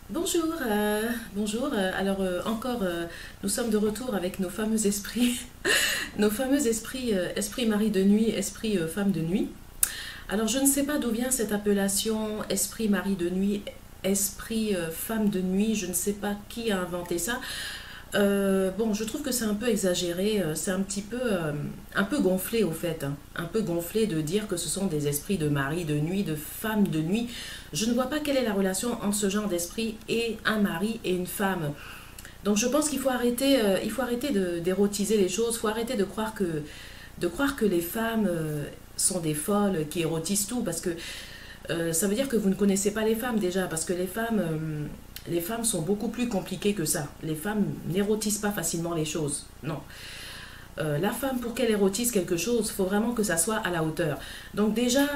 Bonjour, encore, nous sommes de retour avec nos fameux esprits, nos fameux esprits, esprit mari de nuit, esprit femme de nuit. Alors je ne sais pas d'où vient cette appellation esprit mari de nuit, esprit femme de nuit, je ne sais pas qui a inventé ça. Bon, je trouve que c'est un peu exagéré, c'est un peu gonflé au fait, hein. Un peu gonflé de dire que ce sont des esprits de mari de nuit, de femme de nuit. Je ne vois pas quelle est la relation entre ce genre d'esprit et un mari et une femme. Donc je pense qu'il faut arrêter d'érotiser les choses, il faut arrêter de croire que les femmes sont des folles qui érotisent tout, parce que ça veut dire que vous ne connaissez pas les femmes déjà, parce que les femmes sont beaucoup plus compliquées que ça. Les femmes n'érotisent pas facilement les choses. Non. La femme, pour qu'elle érotise quelque chose, il faut vraiment que ça soit à la hauteur. Donc déjà,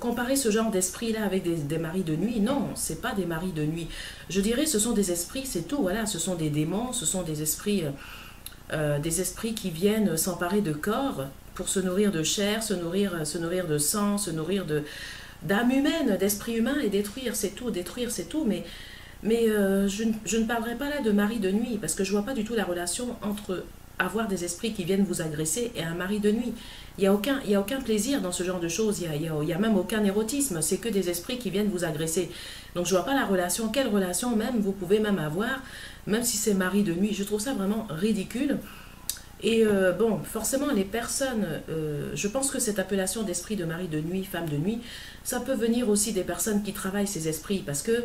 comparer ce genre d'esprit-là avec des maris de nuit, non, c'est pas des maris de nuit. Je dirais ce sont des esprits, c'est tout. Voilà, ce sont des démons, ce sont des esprits qui viennent s'emparer de corps pour se nourrir de chair, se nourrir de sang, se nourrir de d'âme humaine, d'esprit humain et détruire c'est tout, mais je ne parlerai pas là de mari de nuit, parce que je vois pas du tout la relation entre avoir des esprits qui viennent vous agresser et un mari de nuit. Il y a aucun plaisir dans ce genre de choses, il y a même aucun érotisme, c'est que des esprits qui viennent vous agresser. Donc je vois pas la relation, quelle relation même vous pouvez même avoir, même si c'est mari de nuit. Je trouve ça vraiment ridicule. Et bon, forcément, les personnes, je pense que cette appellation d'esprit de mari de nuit, femme de nuit, ça peut venir aussi des personnes qui travaillent ces esprits, parce que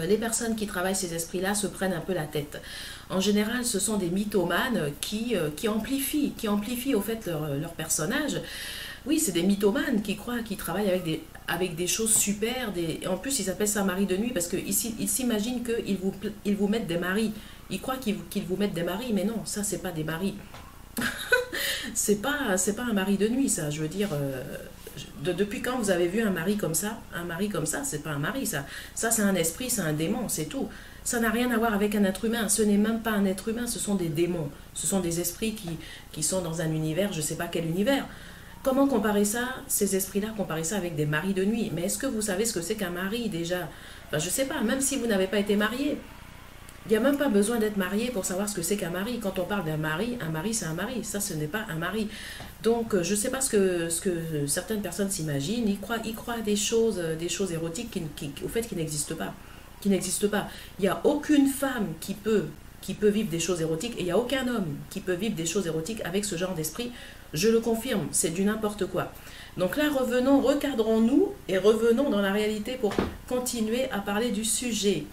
les personnes qui travaillent ces esprits-là se prennent un peu la tête. En général, ce sont des mythomanes qui amplifient au fait leur personnage. Oui, c'est des mythomanes qui croient qu'ils travaillent avec des choses super. Et en plus, ils appellent ça mari de nuit parce qu'ils s'imaginent ils vous mettent des maris. Ils croient qu'ils vous mettent des maris, mais non, ça, c'est pas des maris. C'est pas un mari de nuit, ça. Je veux dire, depuis quand vous avez vu un mari comme ça, c'est pas un mari, ça. Ça, c'est un esprit, c'est un démon, c'est tout. Ça n'a rien à voir avec un être humain. Ce n'est même pas un être humain, ce sont des démons. Ce sont des esprits qui sont dans un univers, je sais pas quel univers. Comment comparer ça, ces esprits-là, comparer ça avec des maris de nuit? Mais est-ce que vous savez ce que c'est qu'un mari déjà? Enfin, je sais pas, même si vous n'avez pas été marié. Il n'y a même pas besoin d'être marié pour savoir ce que c'est qu'un mari. Quand on parle d'un mari, un mari c'est un mari. Ça, ce n'est pas un mari. Donc, je ne sais pas ce que certaines personnes s'imaginent. Ils croient à des choses érotiques au fait, qui n'existent pas. Qui n'existent pas. Il n'y a aucune femme qui peut vivre des choses érotiques et il n'y a aucun homme qui peut vivre des choses érotiques avec ce genre d'esprit. Je le confirme, c'est du n'importe quoi. Donc là, revenons, recadrons-nous et revenons dans la réalité pour continuer à parler du sujet.